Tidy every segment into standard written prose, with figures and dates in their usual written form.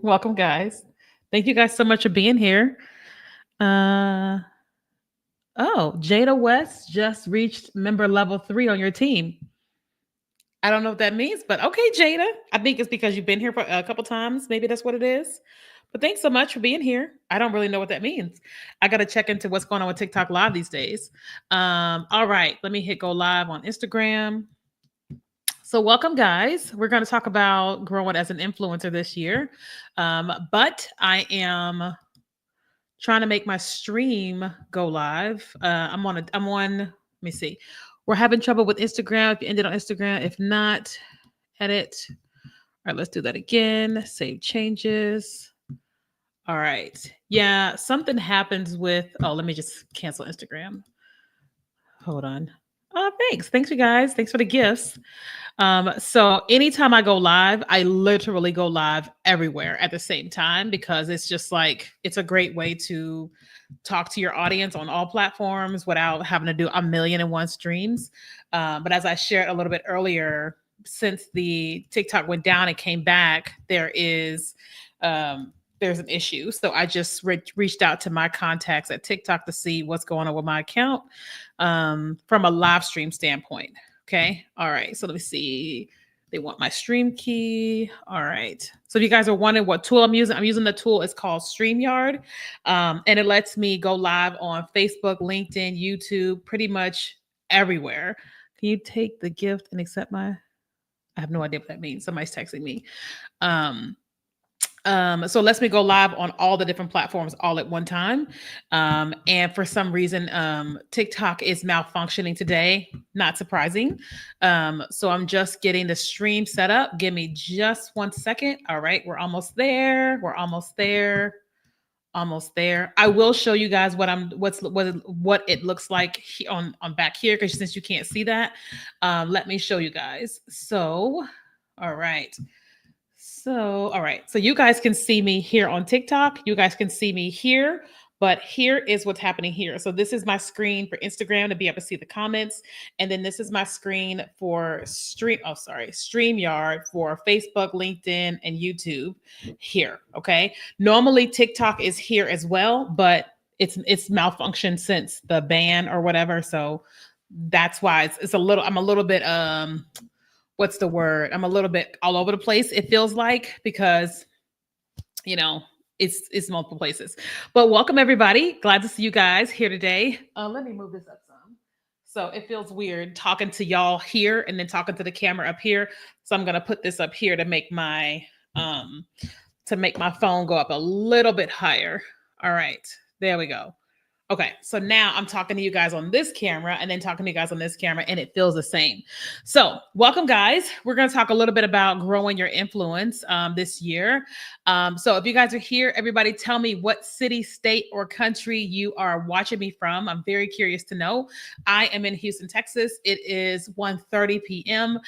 Welcome, guys. Thank you guys so much for being here. Uh oh, Jada West just reached member level 3 on your team. I don't know what that means, but okay, Jada. I think it's because you've been here for a couple times. Maybe that's what it is. But thanks so much for being here. I don't really know what that means. I got to check into what's going on with TikTok Live these days. All right, let me hit go live on Instagram. So, welcome, guys. We're going to talk about growing as an influencer this year. But I am trying to make my stream go live. Let me see. We're having trouble with Instagram. If you ended on Instagram, if not, edit. All right, let's do that again. Save changes. All right. Yeah, something happens with, let me just cancel Instagram. Hold on. Oh, thanks. Thanks, you guys. Thanks for the gifts. So anytime I go live, I literally go live everywhere at the same time because it's just like it's a great way to talk to your audience on all platforms without having to do a million and one streams. But as I shared a little bit earlier, since the TikTok went down and came back, there's an issue. So I just reached out to my contacts at TikTok to see what's going on with my account from a live stream standpoint. Okay. All right. So let me see. They want my stream key. All right. So if you guys are wondering what tool I'm using the tool. It's called StreamYard. And it lets me go live on Facebook, LinkedIn, YouTube, pretty much everywhere. Can you take the gift and accept my? I have no idea what that means. Somebody's texting me. So it lets me go live on all the different platforms all at one time. And for some reason, TikTok is malfunctioning today. Not surprising. So I'm just getting the stream set up. Give me just 1 second. All right, we're almost there. We're almost there. Almost there. I will show you guys what it looks like on back here because since you can't see that, let me show you guys. So, all right. So, all right. So you guys can see me here on TikTok. You guys can see me here, but here is what's happening here. So this is my screen for Instagram to be able to see the comments. And then this is my screen for StreamYard for Facebook, LinkedIn, and YouTube here. Okay. Normally TikTok is here as well, but it's malfunctioned since the ban or whatever. So that's why it's I'm a little bit what's the word? I'm a little bit all over the place. It feels like because you know it's multiple places. But welcome everybody. Glad to see you guys here today. Let me move this up some. So it feels weird talking to y'all here and then talking to the camera up here. So I'm gonna put this up here um to make my phone go up a little bit higher. All right, there we go. Okay, so now I'm talking to you guys on this camera and then talking to you guys on this camera, and it feels the same. So, welcome, guys. We're going to talk a little bit about growing your influence this year. So, if you guys are here, everybody tell me what city, state, or country you are watching me from. I'm very curious to know. I am in Houston, Texas. It is 1:30 p.m.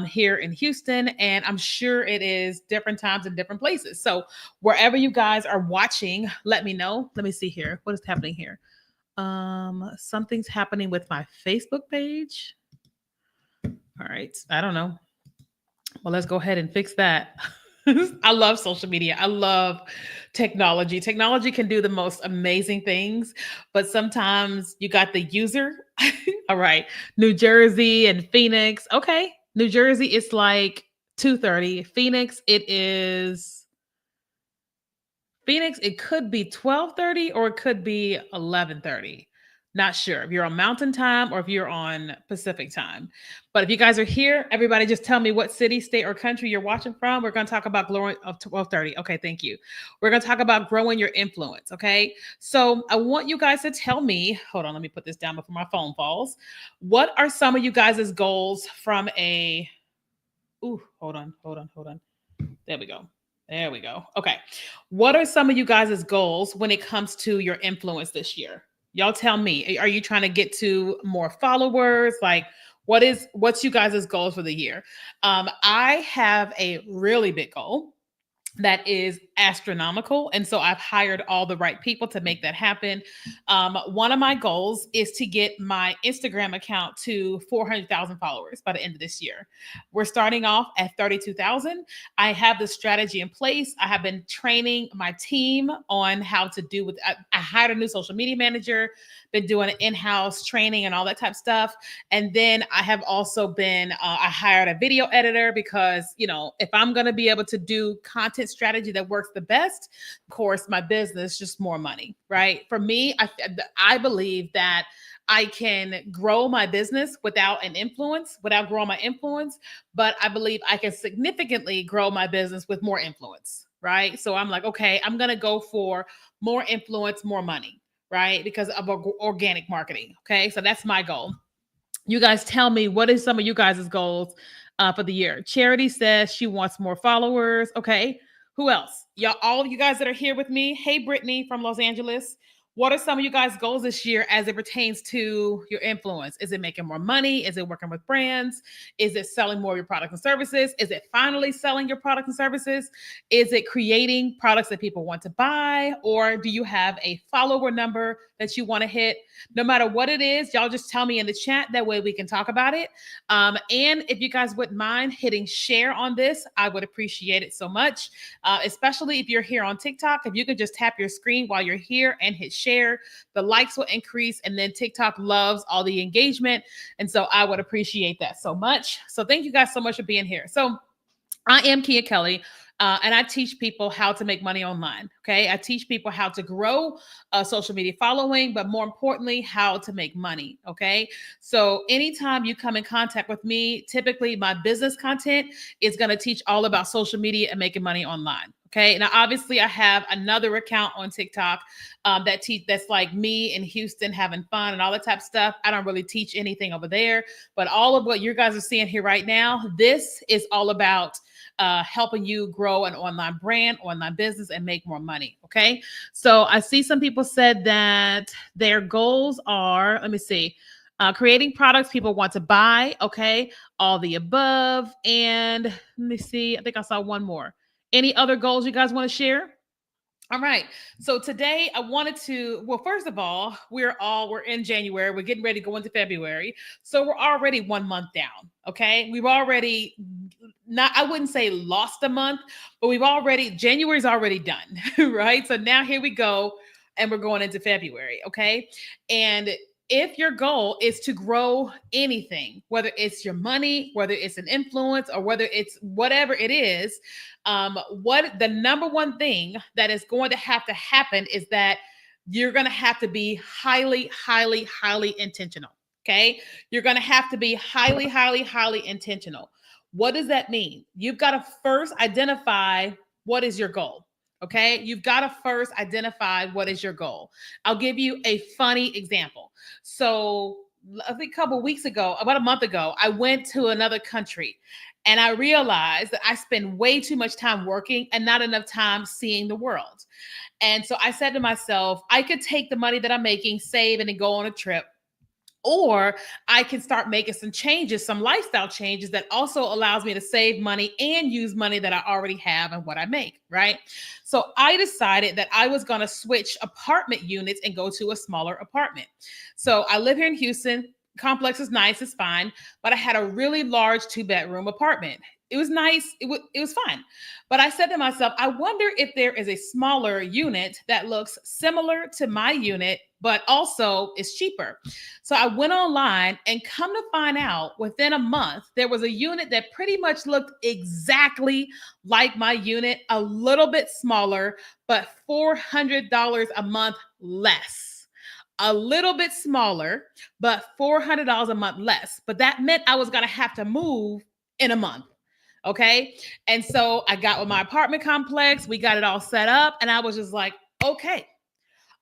Here in Houston, and I'm sure it is different times in different places. So, wherever you guys are watching, let me know. Let me see here. What is happening here? Something's happening with my Facebook page. All right. I don't know. Well, let's go ahead and fix that. I love social media. I love technology. Technology can do the most amazing things, but sometimes you got the user. All right. New Jersey and Phoenix. Okay. New Jersey, it's like 2:30. Phoenix, it could be 12:30 or it could be 11:30. Not sure if you're on Mountain Time or if you're on Pacific Time. But if you guys are here, everybody just tell me what city, state, or country you're watching from. We're going to talk about growing of 12:30. Okay, thank you. We're going to talk about growing your influence. Okay. So I want you guys to tell me, hold on, let me put this down before my phone falls. What are some of you guys' goals from hold on. There we go. There we go. Okay. What are some of you guys' goals when it comes to your influence this year? Y'all tell me. Are you trying to get to more followers? Like what's you guys' goals for the year? I have a really big goal that is astronomical. And so I've hired all the right people to make that happen. One of my goals is to get my Instagram account to 400,000 followers by the end of this year. We're starting off at 32,000. I have the strategy in place. I have been training my team on how to do with, I hired a new social media manager, been doing in-house training and all that type of stuff. And then I have also been, I hired a video editor because, if I'm going to be able to do content strategy that works the best, of course, my business, just more money, right? For me, I believe that I can grow my business without growing my influence, but I believe I can significantly grow my business with more influence, right? So I'm like, okay, I'm going to go for more influence, more money, right? Because of organic marketing. Okay. So that's my goal. You guys tell me, what is some of you guys' goals for the year? Charity says she wants more followers. Okay. Who else? Y'all, all of you guys that are here with me. Hey, Brittany from Los Angeles. What are some of you guys' goals this year as it pertains to your influence? Is it making more money? Is it working with brands? Is it selling more of your products and services? Is it finally selling your products and services? Is it creating products that people want to buy? Or do you have a follower number that you want to hit? No matter what it is, y'all just tell me in the chat. That way we can talk about it. And if you guys wouldn't mind hitting share on this, I would appreciate it so much. Especially if you're here on TikTok, if you could just tap your screen while you're here and hit share, the likes will increase, and then TikTok loves all the engagement. And so I would appreciate that so much. So thank you guys so much for being here. So I am Kia Kelly. And I teach people how to make money online. Okay. I teach people how to grow a social media following, but more importantly, how to make money. Okay. So anytime you come in contact with me, typically my business content is going to teach all about social media and making money online. Okay. Now, obviously, I have another account on TikTok that's like me in Houston having fun and all that type of stuff. I don't really teach anything over there, but all of what you guys are seeing here right now, this is all about helping you grow an online brand, online business, and make more money. Okay. So I see some people said that their goals are, let me see, creating products people want to buy. Okay. All the above. And let me see, I think I saw one more. Any other goals you guys want to share? All right. So today I wanted to, well, first of all, we're in January. We're getting ready to go into February. So we're already 1 month down. Okay. We've already I wouldn't say lost a month, but January's already done. Right. So now here we go. And we're going into February. Okay. And if your goal is to grow anything, whether it's your money, whether it's an influence, or whether it's whatever it is, what the number one thing that is going to have to happen is that you're going to have to be highly, highly, highly intentional. Okay. You're going to have to be highly, highly, highly intentional. What does that mean? You've got to first identify what is your goal. Okay. You've got to first identify what is your goal. I'll give you a funny example. So I think a couple of weeks ago, about a month ago, I went to another country and I realized that I spend way too much time working and not enough time seeing the world. And so I said to myself, I could take the money that I'm making, save, and then go on a trip. Or I can start making some changes, some lifestyle changes that also allows me to save money and use money that I already have and what I make, right? So I decided that I was going to switch apartment units and go to a smaller apartment. So I live here in Houston. Complex is nice, it's fine, but I had a really large 2-bedroom apartment. It was nice. It was fine. But I said to myself, I wonder if there is a smaller unit that looks similar to my unit, but also is cheaper. So I went online and come to find out within a month, there was a unit that pretty much looked exactly like my unit, a little bit smaller, but $400 a month less. A little bit smaller, but $400 a month less. But that meant I was going to have to move in a month. Okay. And so I got with my apartment complex. We got it all set up. And I was just like, okay,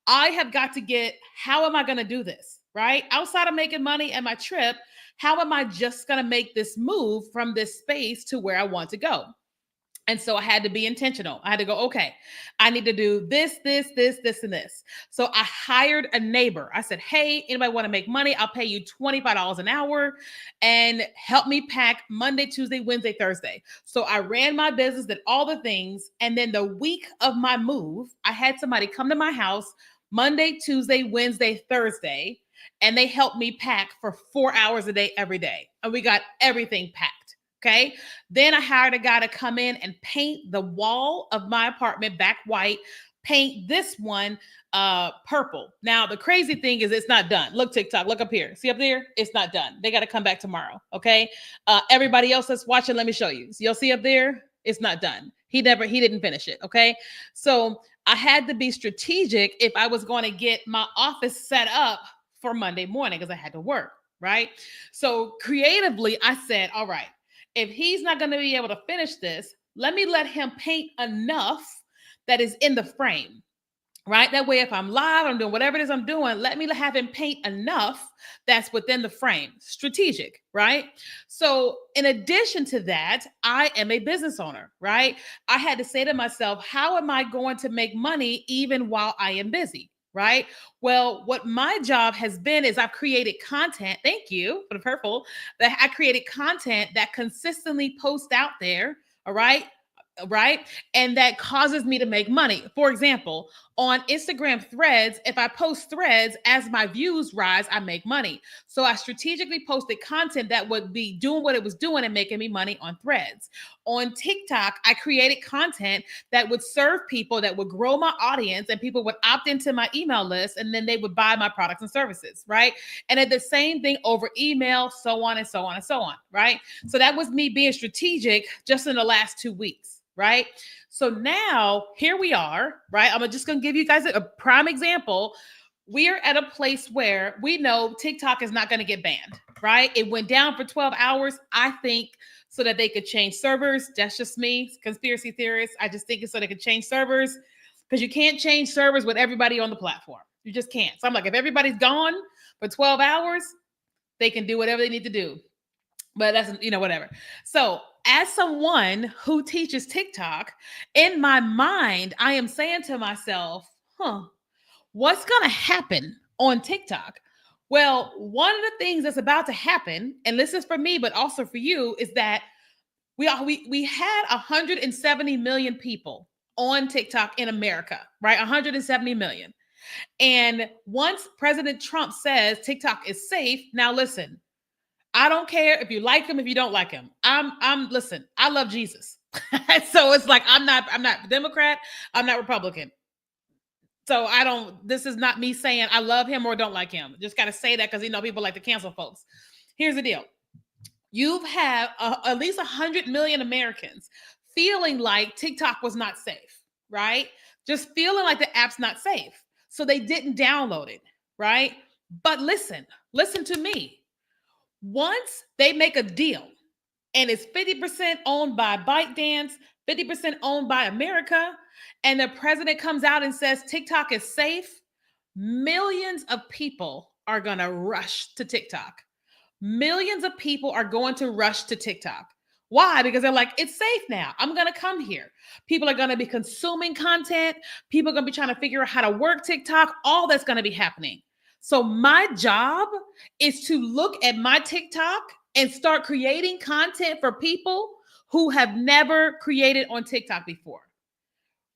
I have got to how am I going to do this? Right? Outside of making money and my trip, how am I just going to make this move from this space to where I want to go? And so I had to be intentional. I had to go, okay, I need to do this, this, and this. So I hired a neighbor. I said, hey, anybody want to make money? I'll pay you $25 an hour and help me pack Monday, Tuesday, Wednesday, Thursday. So I ran my business, did all the things. And then the week of my move, I had somebody come to my house Monday, Tuesday, Wednesday, Thursday, and they helped me pack for 4 hours a day every day. And we got everything packed. Okay. Then I hired a guy to come in and paint the wall of my apartment back white, paint this one purple. Now, the crazy thing is it's not done. Look, TikTok, look up here. See up there? It's not done. They got to come back tomorrow. Okay. Everybody else that's watching, let me show you. So you'll see up there, it's not done. He didn't finish it. Okay. So I had to be strategic if I was going to get my office set up for Monday morning because I had to work. Right. So creatively, I said, all right, if he's not going to be able to finish this, let me let him paint enough that is in the frame, right? That way, if I'm live, I'm doing whatever it is I'm doing, let me have him paint enough that's within the frame. Strategic, right? So in addition to that, I am a business owner, right? I had to say to myself, how am I going to make money even while I am busy? Right. Well, what my job has been is I've created content. Thank you for the purple. That I created content that consistently posts out there. All right. Right. And that causes me to make money. For example, on Instagram threads, if I post threads, as my views rise, I make money. So I strategically posted content that would be doing what it was doing and making me money on threads. On TikTok, I created content that would serve people, that would grow my audience, and people would opt into my email list, and then they would buy my products and services, right? And at the same thing over email, so on and so on and so on, right? So that was me being strategic just in the last 2 weeks, right? So now here we are, right? I'm just going to give you guys a prime example. We are at a place where we know TikTok is not going to get banned, right? It went down for 12 hours, I think, so that they could change servers. That's just me, conspiracy theorist. I just think it's so they could change servers because you can't change servers with everybody on the platform. You just can't. So I'm like, if everybody's gone for 12 hours, they can do whatever they need to do. But that's, whatever. So as someone who teaches TikTok, in my mind, I am saying to myself, what's going to happen on TikTok? Well, one of the things that's about to happen, and this is for me, but also for you, is that we had 170 million people on TikTok in America, right? 170 million. And once President Trump says TikTok is safe, now listen, I don't care if you like him, if you don't like him. Listen, I love Jesus. So it's like, I'm not Democrat. I'm not Republican. So this is not me saying I love him or don't like him. Just got to say that because, people like to cancel folks. Here's the deal. You have at least 100 million Americans feeling like TikTok was not safe, right? Just feeling like the app's not safe. So they didn't download it, right? But listen to me. Once they make a deal and it's 50% owned by ByteDance, 50% owned by America, and the president comes out and says TikTok is safe, millions of people are going to rush to TikTok. Millions of people are going to rush to TikTok. Why? Because they're like, it's safe now. I'm going to come here. People are going to be consuming content. People are going to be trying to figure out how to work TikTok. All that's going to be happening. So my job is to look at my TikTok and start creating content for people who have never created on TikTok before.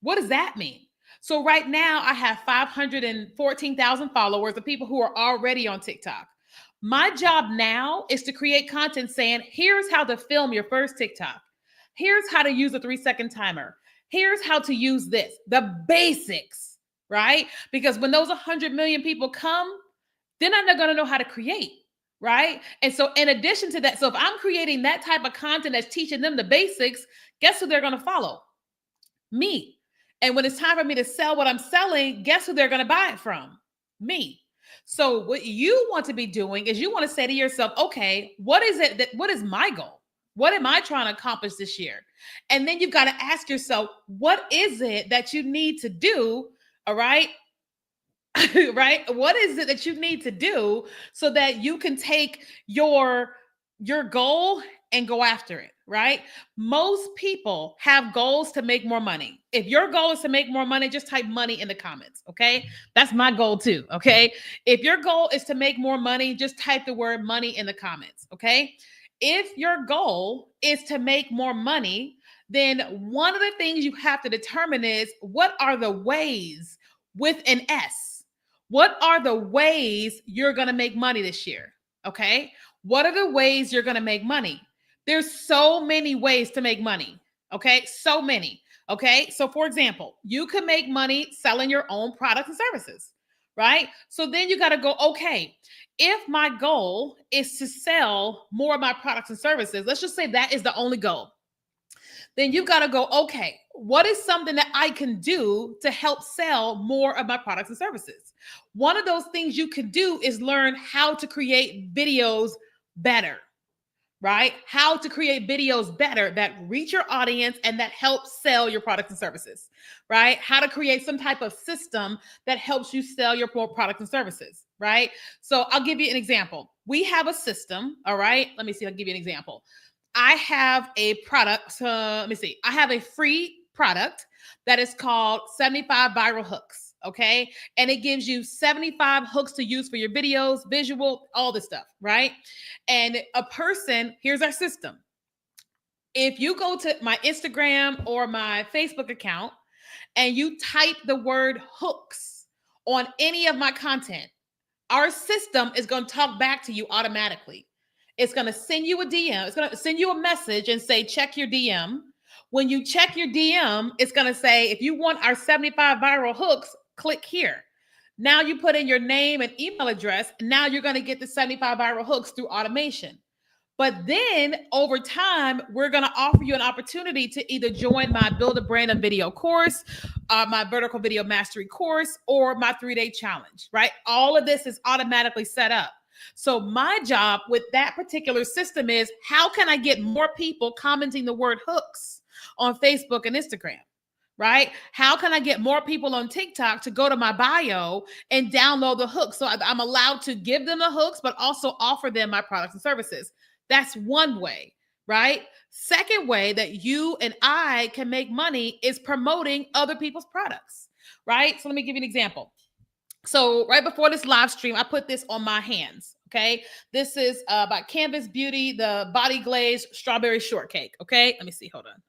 What does that mean? So right now I have 514,000 followers of people who are already on TikTok. My job now is to create content saying, here's how to film your first TikTok. Here's how to use a 3-second timer. Here's how to use this, the basics, right? Because when those 100 million people come, then they're going to know how to create, right? And so in addition to that, so if I'm creating that type of content that's teaching them the basics, guess who they're going to follow? Me. And when it's time for me to sell what I'm selling, guess who they're going to buy it from? Me. So what you want to be doing is you want to say to yourself, okay, what is my goal? What am I trying to accomplish this year? And then you've got to ask yourself, what is it that you need to do? All right. Right? What is it that you need to do so that you can take your goal and go after it, right? Most people have goals to make more money. If your goal is to make more money, just type money in the comments, okay? That's my goal too, okay? If your goal is to make more money, just type the word money in the comments, okay? If your goal is to make more money, then one of the things you have to determine is what are the ways with an S? What are the ways you're going to make money this year? Okay? What are the ways you're going to make money? There's so many ways to make money. Okay? So many. Okay? So for example, you can make money selling your own products and services, right? So then you got to go, okay, if my goal is to sell more of my products and services, let's just say that is the only goal, then you've got to go, okay, what is something that I can do to help sell more of my products and services? One of those things you can do is learn how to create videos better, right? How to create videos better that reach your audience and that help sell your products and services, right? How to create some type of system that helps you sell your products and services, right? So I'll give you an example. We have a system, all right? Let me see, I'll give you an example. I have a product. Let me see. I have a free product that is called 75 Viral Hooks. Okay. And it gives you 75 hooks to use for your videos, visual, all this stuff. Right. And a person, here's our system. If you go to my Instagram or my Facebook account and you type the word hooks on any of my content, our system is going to talk back to you automatically. It's going to send you a DM. It's going to send you a message and say, check your DM. When you check your DM, it's going to say, if you want our 75 viral hooks, click here. Now you put in your name and email address. And now you're going to get the 75 viral hooks through automation. But then over time, we're going to offer you an opportunity to either join my Build a Brand and Video course, my Vertical Video Mastery course, or my 3-day challenge, right? All of this is automatically set up. So my job with that particular system is, how can I get more people commenting the word hooks on Facebook and Instagram? Right? How can I get more people on TikTok to go to my bio and download the hooks? So I'm allowed to give them the hooks, but also offer them my products and services. That's one way, right? Second way that you and I can make money is promoting other people's products, right? So let me give you an example. So right before this live stream, I put this on my hands. Okay. This is by Canvas Beauty, the Body Glaze Strawberry Shortcake. Okay. Let me see. Hold on.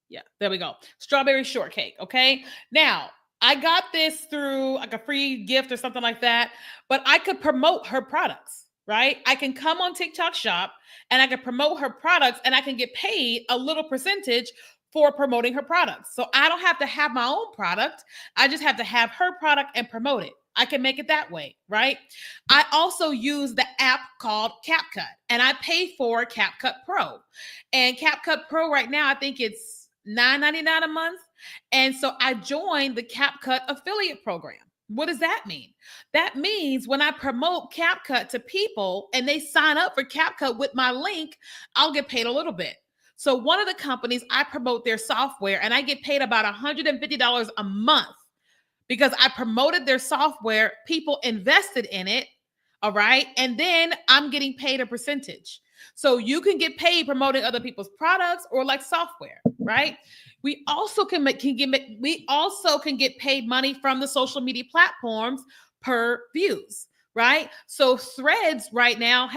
Yeah, there we go. Strawberry shortcake. Okay. Now, I got this through like a free gift or something like that, but I could promote her products, right? I can come on TikTok Shop and I can promote her products and I can get paid a little percentage for promoting her products. So I don't have to have my own product. I just have to have her product and promote it. I can make it that way, right? I also use the app called CapCut, and I pay for CapCut Pro. And CapCut Pro right now, I think it's $9.99 a month. And so I joined the CapCut affiliate program. What does that mean? That means when I promote CapCut to people and they sign up for CapCut with my link, I'll get paid a little bit. So one of the companies, I promote their software and I get paid about $150 a month because I promoted their software. People invested in it. All right. And then I'm getting paid a percentage. So you can get paid promoting other people's products or like software, right? We also can get paid money from the social media platforms per views, right? So Threads right now,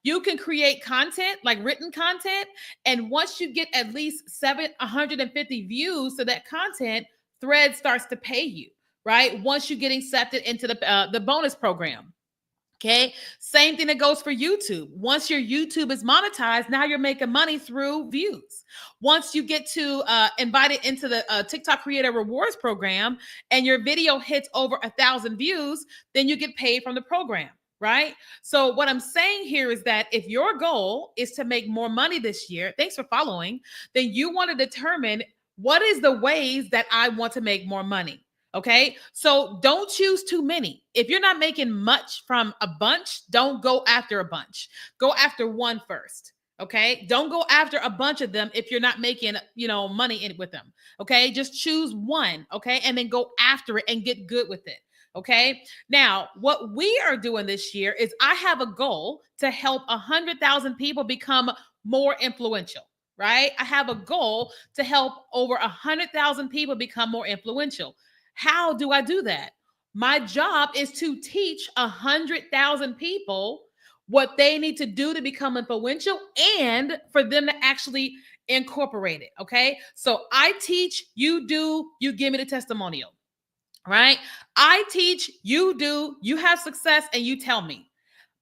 you can create content, like written content. And once you get at least 750 views to that content, Threads starts to pay you, right? Once you get accepted into the bonus program. Okay. Same thing that goes for YouTube. Once your YouTube is monetized, now you're making money through views. Once you get to invited into the TikTok Creator Rewards program and your video hits over 1,000 views, then you get paid from the program, right? So what I'm saying here is that if your goal is to make more money this year, thanks for following, then you want to determine what is the ways that I want to make more money. Okay, so don't choose too many. If you're not making much from a bunch, don't go after a bunch. Go after one first. Okay, don't go after a bunch of them if you're not making, money in with them. Okay, just choose one. Okay, and then go after it and get good with it. Okay. Now, what we are doing this year is I have a goal to help 100,000 people become more influential, right? I have a goal to help over 100,000 people become more influential. How do I do that? My job is to teach 100,000 people what they need to do to become influential and for them to actually incorporate it. Okay. So I teach, you do, you give me the testimonial, right? I teach, you do, you have success, and you tell me.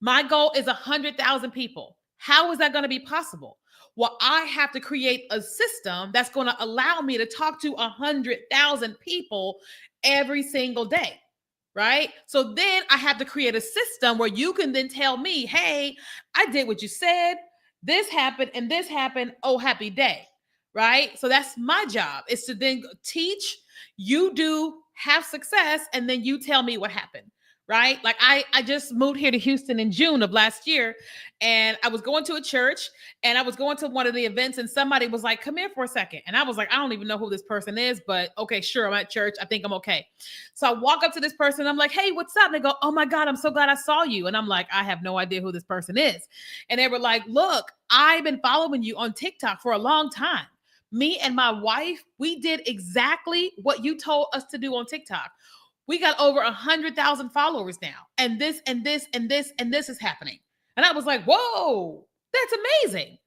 My goal is 100,000 people. How is that going to be possible? Well, I have to create a system that's going to allow me to talk to 100,000 people every single day, right? So then I have to create a system where you can then tell me, hey, I did what you said. This happened and this happened. Oh, happy day, right? So that's my job, is to then teach, you do, have success, and then you tell me what happened. Right? Like I just moved here to Houston in June of last year, and I was going to a church, and I was going to one of the events, and somebody was like, come here for a second. And I was like, I don't even know who this person is, but okay, sure, I'm at church. I think I'm okay. So I walk up to this person. I'm like, hey, what's up? And they go, oh my God, I'm so glad I saw you. And I'm like, I have no idea who this person is. And they were like, look, I've been following you on TikTok for a long time. Me and my wife, we did exactly what you told us to do on TikTok. We got over 100,000 followers now. And this and this and this and this is happening. And I was like, whoa, that's amazing.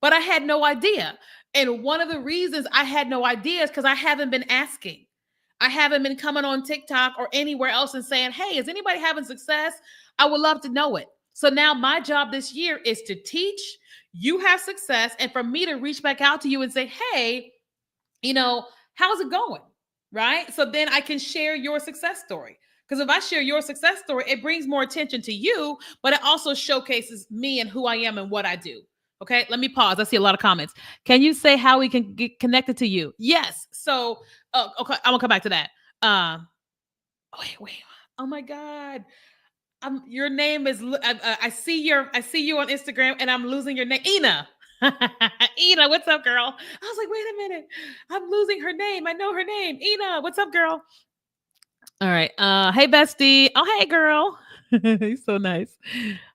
But I had no idea. And one of the reasons I had no idea is because I haven't been asking. I haven't been coming on TikTok or anywhere else and saying, hey, is anybody having success? I would love to know it. So now my job this year is to teach, you have success, and for me to reach back out to you and say, hey, how's it going? Right? So then I can share your success story. Because if I share your success story, it brings more attention to you, but it also showcases me and who I am and what I do. Okay, let me pause. I see a lot of comments. Can you say how we can get connected to you? Yes. So, okay, I'm gonna come back to that. Wait. Oh my God. Your name is. I see you on Instagram, and I'm losing your name, Ina. Ina, what's up, girl? I was like, wait a minute, I'm losing her name. I know her name. Ina, what's up, girl? All right. Hey, bestie. Oh, hey, girl. He's so nice.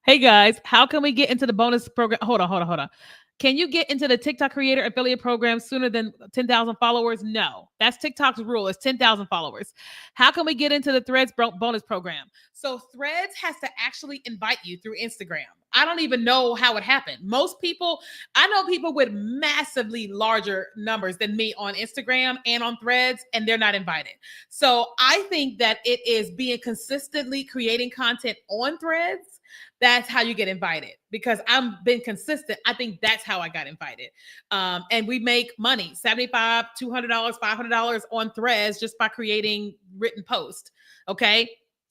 Hey, guys. How can we get into the bonus program? Hold on. Can you get into the TikTok creator affiliate program sooner than 10,000 followers? No, that's TikTok's rule. It's 10,000 followers. How can we get into the Threads bonus program? So Threads has to actually invite you through Instagram. I don't even know how it happened. Most people, I know people with massively larger numbers than me on Instagram and on Threads, and they're not invited. So I think that it is being consistently creating content on Threads. That's how you get invited, because I've been consistent. I think that's how I got invited. And we make money, $75, $200, $500 on Threads just by creating written posts. Okay.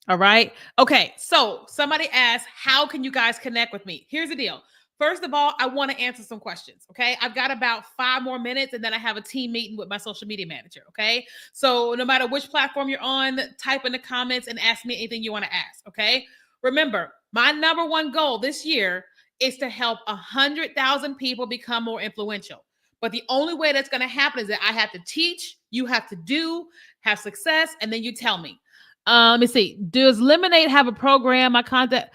All right. Okay. So somebody asked, how can you guys connect with me? Here's the deal. First of all, I want to answer some questions. Okay. I've got about 5 more minutes, and then I have a team meeting with my social media manager. Okay. So no matter which platform you're on, type in the comments and ask me anything you want to ask. Okay. Remember, my number one goal this year is to help 100,000 people become more influential. But the only way that's going to happen is that I have to teach, you have to do, have success, and then you tell me. Let me see. Does Lemonade have a program? My contact.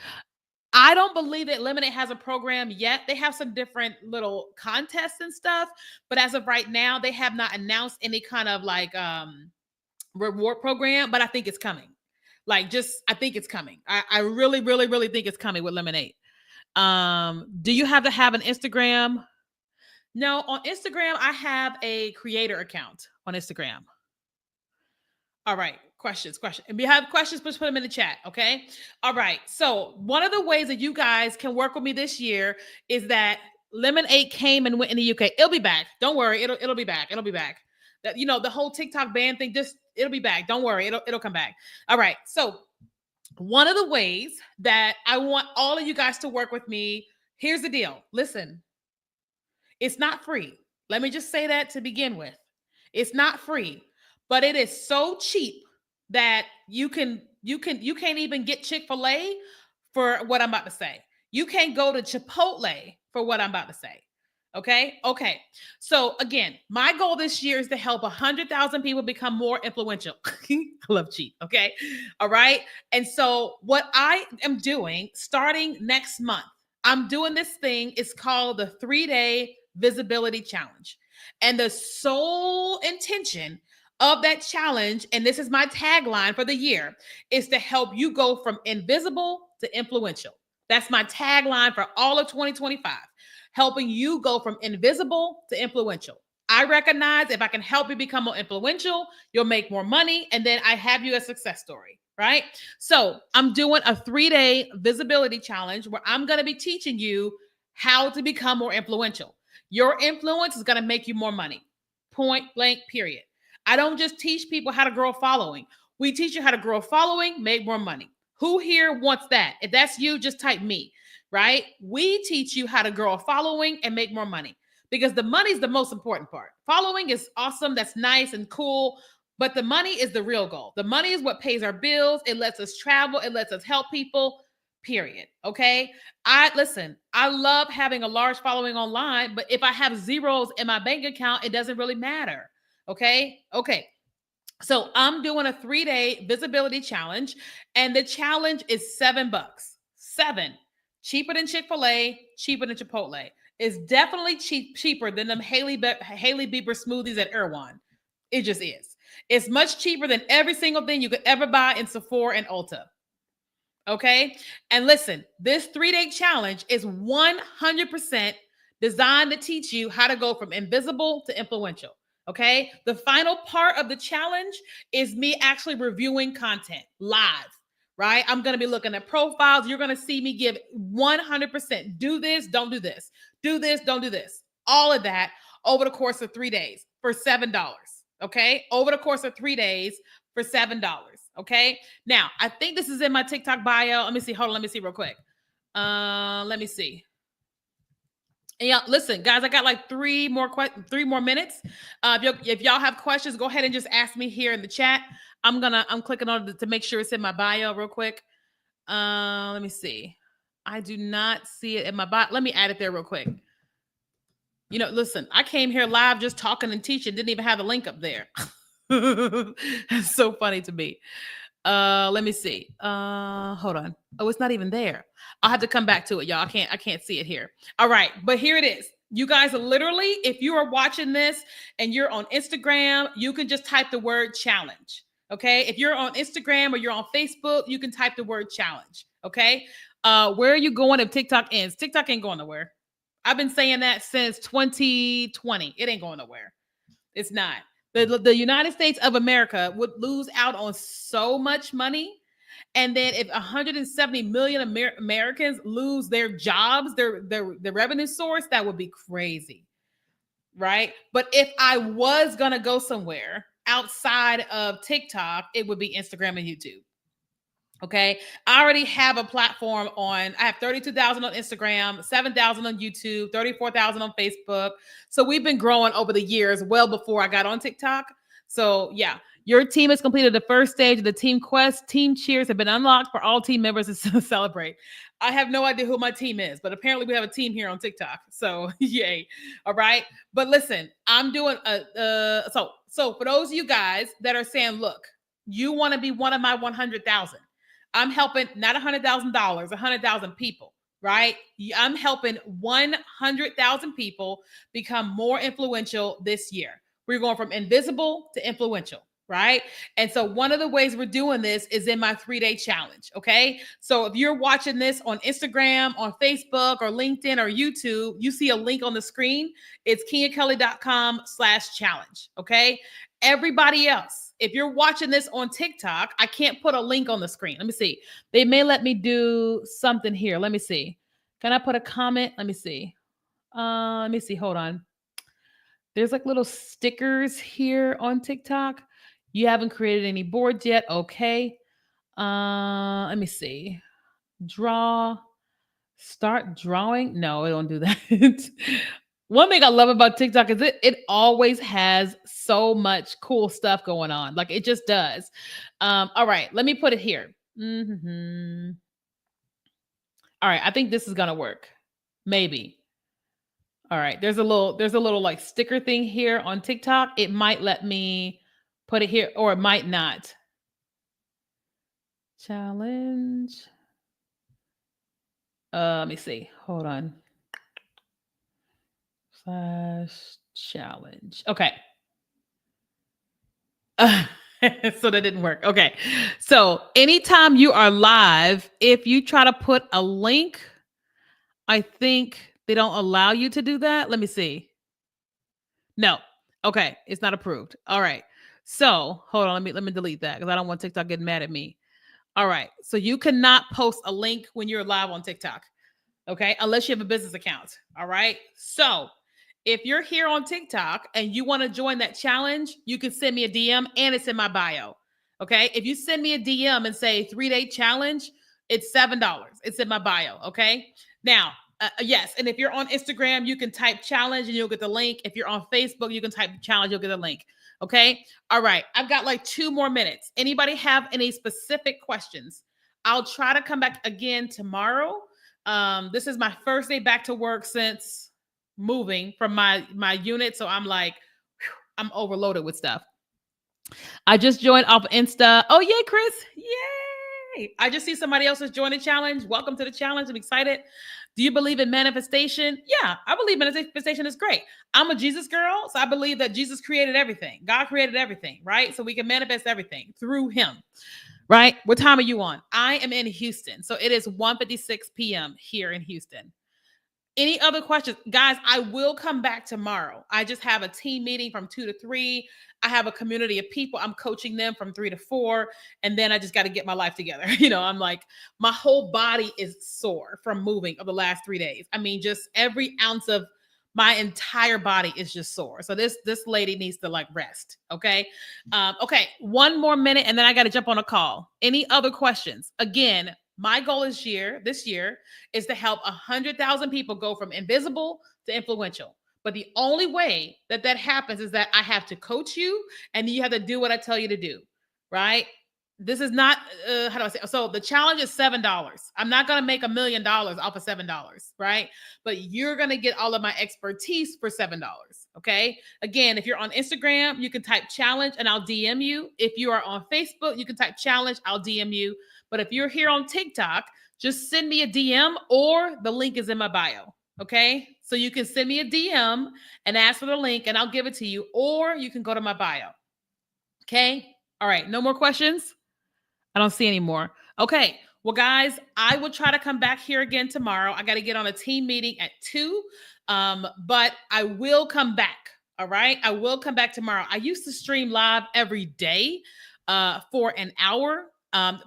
I don't believe that Lemonade has a program yet. They have some different little contests and stuff, but as of right now, they have not announced any kind of like reward program. But I think it's coming. I think it's coming. I really, really, really think it's coming with Lemonade. Do you have to have an Instagram? No, on Instagram, I have a creator account on Instagram. All right. Questions. If you have questions, please put them in the chat. Okay. All right. So one of the ways that you guys can work with me this year is that Lemonade came and went in the UK. It'll be back. Don't worry. It'll be back. It'll be back. That, the whole TikTok ban thing, it'll be back. Don't worry. It'll come back. All right. So one of the ways that I want all of you guys to work with me, here's the deal. Listen, it's not free. Let me just say that to begin with. It's not free, but it is so cheap that you can't even get Chick-fil-A for what I'm about to say. You can't go to Chipotle for what I'm about to say. Okay. So again, my goal this year is to help 100,000 people become more influential. I love cheap. Okay. All right. And so what I am doing starting next month, I'm doing this thing. It's called the 3-day visibility challenge. And the sole intention of that challenge, and this is my tagline for the year, is to help you go from invisible to influential. That's my tagline for all of 2025, helping you go from invisible to influential. I recognize if I can help you become more influential, you'll make more money, and then I have you a success story, right? So I'm doing a 3-day visibility challenge where I'm going to be teaching you how to become more influential. Your influence is going to make you more money. Point blank, period. I don't just teach people how to grow a following. We teach you how to grow a following, make more money. Who here wants that? If that's you, just type me, right? We teach you how to grow a following and make more money because the money is the most important part. Following is awesome. That's nice and cool. But the money is the real goal. The money is what pays our bills. It lets us travel. It lets us help people, period. Okay. I love having a large following online, but if I have zeros in my bank account, it doesn't really matter. Okay. Okay. So I'm doing a 3-day visibility challenge, and the challenge is $7. Seven. Cheaper than Chick-fil-A, cheaper than Chipotle. It's definitely cheaper than them Hailey Bieber smoothies at Erewhon. It just is. It's much cheaper than every single thing you could ever buy in Sephora and Ulta. Okay. And listen, this 3-day challenge is 100% designed to teach you how to go from invisible to influential. Okay. The final part of the challenge is me actually reviewing content live, right? I'm going to be looking at profiles. You're going to see me give 100%. Do this, don't do this. Do this, don't do this. All of that over the course of 3 days for $7. Okay. Over the course of 3 days for $7. Okay. Now, I think this is in my TikTok bio. Let me see. Hold on. Let me see real quick. Let me see. And yeah, listen, guys, I got like 3 more minutes. If y'all have questions, go ahead and just ask me here in the chat. I'm clicking on it to make sure it's in my bio real quick. Let me see. I do not see it in my bio. Let me add it there real quick. You know, listen, I came here live just talking and teaching, didn't even have the link up there. That's so funny to me. Let me see. Hold on. Oh, it's not even there. I'll have to come back to it, y'all. I can't see it here. All right, but here it is. You guys are literally, if you are watching this and you're on Instagram, you can just type the word challenge. Okay. If you're on Instagram or you're on Facebook, you can type the word challenge. Okay. Where are you going if TikTok ends? TikTok ain't going nowhere. I've been saying that since 2020. It ain't going nowhere. It's not. The United States of America would lose out on so much money. And then if 170 million Americans lose their jobs, their revenue source, that would be crazy. Right? But if I was going to go somewhere outside of TikTok, it would be Instagram and YouTube. Okay. I already have a platform I have 32,000 on Instagram, 7,000 on YouTube, 34,000 on Facebook. So we've been growing over the years, well before I got on TikTok. So yeah, your team has completed the first stage of the team quest. Team cheers have been unlocked for all team members to celebrate. I have no idea who my team is, but apparently we have a team here on TikTok. So yay. All right. But listen, I'm doing so for those of you guys that are saying, look, you want to be one of my 100,000. I'm helping not $100,000, 100,000 people, right? I'm helping 100,000 people become more influential this year. We're going from invisible to influential, right? And so one of the ways we're doing this is in my 3-day challenge, okay? So if you're watching this on Instagram, on Facebook, or LinkedIn, or YouTube, you see a link on the screen. It's KenyaKelly.com/challenge, okay? Everybody else, if you're watching this on TikTok, I can't put a link on the screen. Let me see. They may let me do something here. Let me see. Can I put a comment? Let me see. Let me see. Hold on. There's like little stickers here on TikTok. You haven't created any boards yet. Okay. Let me see. Start drawing. No, I don't do that. One thing I love about TikTok is it always has so much cool stuff going on. Like it just does. All right, let me put it here. All right, I think this is gonna work. Maybe. All right, there's a little like sticker thing here on TikTok. It might let me Put it here, or it might not. Challenge. Let me see. Hold on. /challenge. Okay. So that didn't work. Okay. So anytime you are live, if you try to put a link, I think they don't allow you to do that. Let me see. No. Okay. It's not approved. All right. So hold on. Let me delete that because I don't want TikTok getting mad at me. All right. So you cannot post a link when you're live on TikTok. Okay. Unless you have a business account. All right. So if you're here on TikTok and you want to join that challenge, you can send me a DM and it's in my bio. Okay. If you send me a DM and say 3-day challenge, it's $7. It's in my bio. Okay. Now, yes. And if you're on Instagram, you can type challenge and you'll get the link. If you're on Facebook, you can type challenge, you'll get the link. Okay. All right. I've got like 2 more minutes. Anybody have any specific questions? I'll try to come back again tomorrow. This is my first day back to work since moving from my unit. So I'm like, whew, I'm overloaded with stuff. I just joined off Insta. Oh, yay, Chris. Yay. I just see somebody else has joined the challenge. Welcome to the challenge. I'm excited. Do you believe in manifestation? Yeah, I believe manifestation is great. I'm a Jesus girl, so I believe that Jesus created everything. God created everything, right? So we can manifest everything through him, right? What time are you on? I am in Houston. So it is 1:56 p.m. here in Houston. Any other questions? Guys, I will come back tomorrow. I just have a team meeting from 2 to 3. I have a community of people. I'm coaching them from 3 to 4. And then I just got to get my life together. I'm like, my whole body is sore from moving of the last 3 days. I mean, just every ounce of my entire body is just sore. So this lady needs to like rest. Okay. Okay. 1 more minute and then I got to jump on a call. Any other questions? Again, my goal this year is to help 100,000 people go from invisible to influential. But the only way that happens is that I have to coach you and you have to do what I tell you to do, right? This is not, how do I say? So the challenge is $7. I'm not going to make $1 million off of $7, right? But you're going to get all of my expertise for $7. Okay. Again, if you're on Instagram, you can type challenge and I'll DM you. If you are on Facebook, you can type challenge, I'll DM you. But if you're here on TikTok, just send me a DM or the link is in my bio. Okay. So you can send me a DM and ask for the link and I'll give it to you, or you can go to my bio. Okay. All right. No more questions. I don't see any more. Okay. Well, guys, I will try to come back here again tomorrow. I got to get on a team meeting at 2. But I will come back. All right. I will come back tomorrow. I used to stream live every day for an hour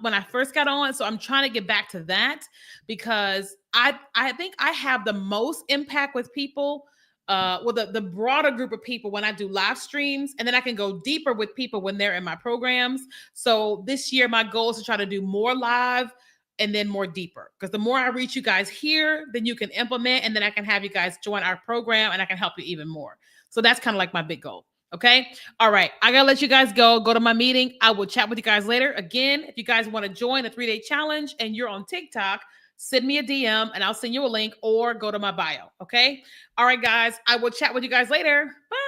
when I first got on. So I'm trying to get back to that because I think I have the most impact with people, the broader group of people when I do live streams, and then I can go deeper with people when they're in my programs. So this year, my goal is to try to do more live and then more deeper, because the more I reach you guys here, then you can implement, and then I can have you guys join our program and I can help you even more. So that's kind of like my big goal. Okay. All right. I got to let you guys go to my meeting. I will chat with you guys later. Again, if you guys want to join a 3-day challenge and you're on TikTok, send me a DM and I'll send you a link or go to my bio. Okay. All right, guys. I will chat with you guys later. Bye.